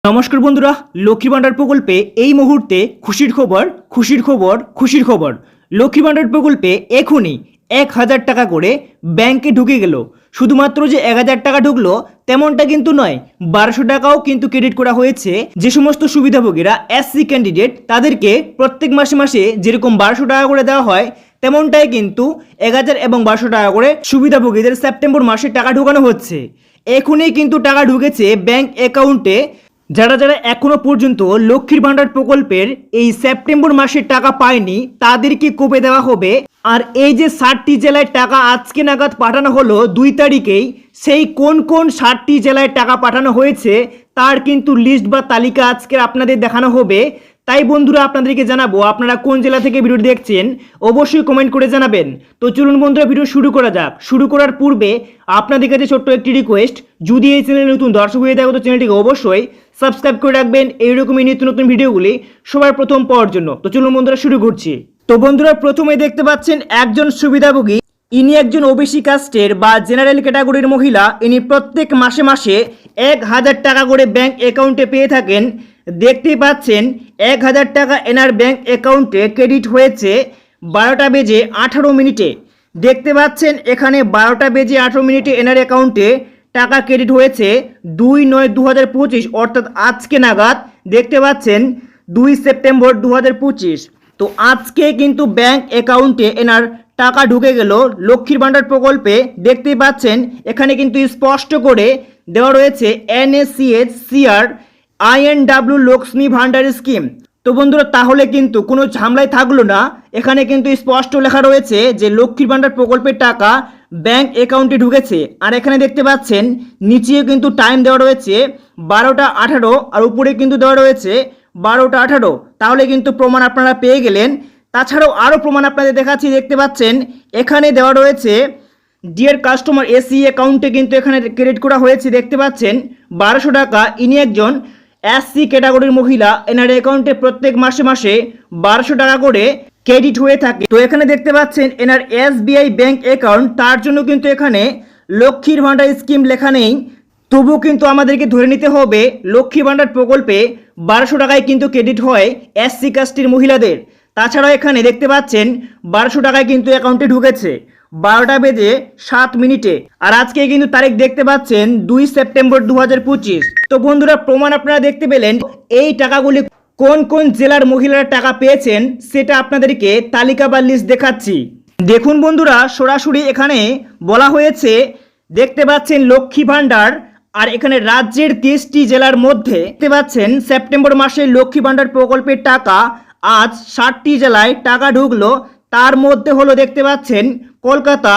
নমস্কার বন্ধুরা, লক্ষ্মী ভান্ডার প্রকল্পে এই মুহূর্তে খুশির খবর খুশির খবর খুশির খবর। লক্ষ্মী ভান্ডার প্রকল্পে এখনই 1000 টাকা করে ব্যাংকে ঢুকে গেল। শুধুমাত্র যে 1000 টাকা ঢুকলো তেমনটা কিন্তু নয়, 1200 টাকাও কিন্তু ক্রেডিট করা হয়েছে। যে সমস্ত সুবিধাভোগীরা এসসি ক্যান্ডিডেট তাদেরকে প্রত্যেক মাসে মাসে যেরকম 1200 টাকা করে দেওয়া হয় তেমনটাই কিন্তু 1000 এবং 1200 টাকা করে সুবিধাভোগীদের সেপ্টেম্বর মাসে টাকা ঢোকানো হচ্ছে। এখনই কিন্তু টাকা ঢুকেছে ব্যাংক অ্যাকাউন্টে। যারা যারা এখনো পর্যন্ত লক্ষ্মীর ভান্ডার প্রকল্পের এই সেপ্টেম্বর মাসের টাকা পায়নি তাদেরকে কবে দেওয়া হবে, আর এই যে 60টি জেলায় টাকা আজকে নাগাদ পাঠানো হলো 2 তারিখেই, সেই কোন কোন 60টি জেলায় টাকা পাঠানো হয়েছে তার কিন্তু লিস্ট বা তালিকা আজকে আপনাদের দেখানো হবে। তাই বন্ধুরা আপনাদেরকে জানাবো আপনারা কোন জেলা থেকে ভিডিও দেখছেন অবশ্যই কমেন্ট করে জানাবেন। তো চলুন বন্ধুরা ভিডিও শুরু করা যাক। শুরু করার পূর্বে আপনাদের কাছে ছোট্ট একটি রিকোয়েস্ট, যদি এই চ্যানেলে নতুন দর্শক হয়ে থাকো তো চ্যানেলটিকে অবশ্যই সাবস্ক্রাইব করে রাখবেন এইরকমই নিত্য নতুন ভিডিওগুলি সবার প্রথম পাওয়ার জন্য। তো চলুন বন্ধুরা শুরু করছি। তো বন্ধুরা প্রথমে দেখতে পাচ্ছেন একজন সুবিধাভোগী, ইনি একজন ওবিসি কাস্টের বা জেনারেল ক্যাটাগরির মহিলা। ইনি প্রত্যেক মাসে মাসে 1000 টাকা করে ব্যাংক অ্যাকাউন্টে পেয়ে থাকেন। দেখতেই পাচ্ছেন 1000 টাকা এনার ব্যাংক অ্যাকাউন্টে ক্রেডিট হয়েছে 12টা বেজে 18 মিনিটে। দেখতে পাচ্ছেন এখানে 12টা বেজে 18 মিনিটে এনার অ্যাকাউন্টে টাকা ক্রেডিট হয়েছে 2/9/2025 অর্থাৎ আজকে নাগাদ। দেখতে পাচ্ছেন 2 সেপ্টেম্বর 2025। তো আজকে কিন্তু ব্যাংক অ্যাকাউন্টে এনার টাকা ঢুকে গেল লক্ষ্মীর ভান্ডার প্রকল্পে। দেখতেই পাচ্ছেন এখানে কিন্তু স্পষ্ট করে দেওয়া রয়েছে NSCHCR INW Lakshmi Bhandar scheme. তো বন্ধুরা তাহলে কিন্তু কোনো ঝামেলাই থাকলো না, এখানে কিন্তু স্পষ্ট লেখা রয়েছে যে লক্ষ্মীর ভান্ডার প্রকল্পের টাকা ব্যাংক অ্যাকাউন্টে ঢুকেছে। আর এখানে দেখতে পাচ্ছেন নিচেও কিন্তু টাইম দেওয়া রয়েছে 12টা 18 আর উপরে কিন্তু দেওয়া রয়েছে 12টা 18। তাহলে কিন্তু প্রমাণ আপনারা পেয়ে গেলেন। তাছাড়াও আরও প্রমাণ আপনাদের দেখাচ্ছি। দেখতে পাচ্ছেন এখানে দেওয়া রয়েছে ডিয়ার কাস্টমার এসি অ্যাকাউন্টে কিন্তু এখানে ক্রেডিট করা হয়েছে। দেখতে পাচ্ছেন 1200 টাকা। ইনি একজন এসসি ক্যাটাগরির মহিলা, এনার অ্যাকাউন্টে প্রত্যেক মাসে মাসে 1200 টাকা করে ক্রেডিট হয়ে থাকে। তো এখানে দেখতে পাচ্ছেন এনার SBI ব্যাংক অ্যাকাউন্ট, তার জন্য কিন্তু এখানে লক্ষ্মীর ভান্ডার স্কিম লেখা নেই। তবুও কিন্তু আমাদেরকে ধরে নিতে হবে লক্ষ্মী ভান্ডার প্রকল্পে 1200 টাকায় কিন্তু ক্রেডিট হয় এসসি কাস্টের মহিলাদের। তাছাড়াও এখানে দেখতে পাচ্ছেন 1200 টাকায় কিন্তু অ্যাকাউন্টে ঢুকেছে 12টা বেজে 7 মিনিটে। আর আজকে কিন্তু তারিখ দেখতে পাচ্ছেন 2 সেপ্টেম্বর 2025। তো বন্ধুরা প্রমাণ আপনারা দেখতে পেলেন। এই টাকাগুলি কোন কোন জেলার মহিলারা টাকা পেয়েছেন সেটা আপনাদেরকে তালিকা বা লিস্ট দেখাচ্ছি। দেখুন বন্ধুরা সরাসরি এখানে বলা হয়েছে, দেখতে পাচ্ছেন লক্ষ্মী ভান্ডার, আর এখানে রাজ্যের 30টি জেলার মধ্যে দেখতে পাচ্ছেন সেপ্টেম্বর মাসে লক্ষ্মী ভান্ডার প্রকল্পের টাকা আজ 60টি জেলায় টাকা ঢুকলো। তার মধ্যে হলো দেখতে পাচ্ছেন কলকাতা,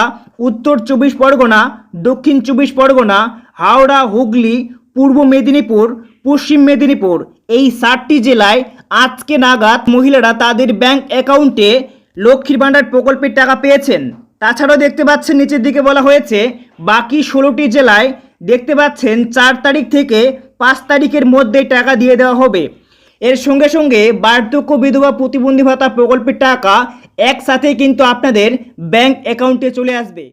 উত্তর 24 পরগনা, দক্ষিণ 24 পরগনা, হাওড়া, হুগলি, পূর্ব মেদিনীপুর, পশ্চিম মেদিনীপুর। এই 60টি জেলায় আজকে নাগাদ মহিলারা তাদের ব্যাংক অ্যাকাউন্টে লক্ষ্মীর ভান্ডার প্রকল্পের টাকা পেয়েছেন। তাছাড়াও দেখতে পাচ্ছেন নিচের দিকে বলা হয়েছে বাকি 16টি জেলায় দেখতে পাচ্ছেন 4 তারিখ থেকে 5 তারিখের মধ্যে টাকা দিয়ে দেওয়া হবে। এর সঙ্গে সঙ্গে বার্ধক্য বিধবা প্রতিবন্ধী ভাতা প্রকল্পের টাকা একসাথে কিন্তু আপনাদের ব্যাংক অ্যাকাউন্টে চলে আসবে।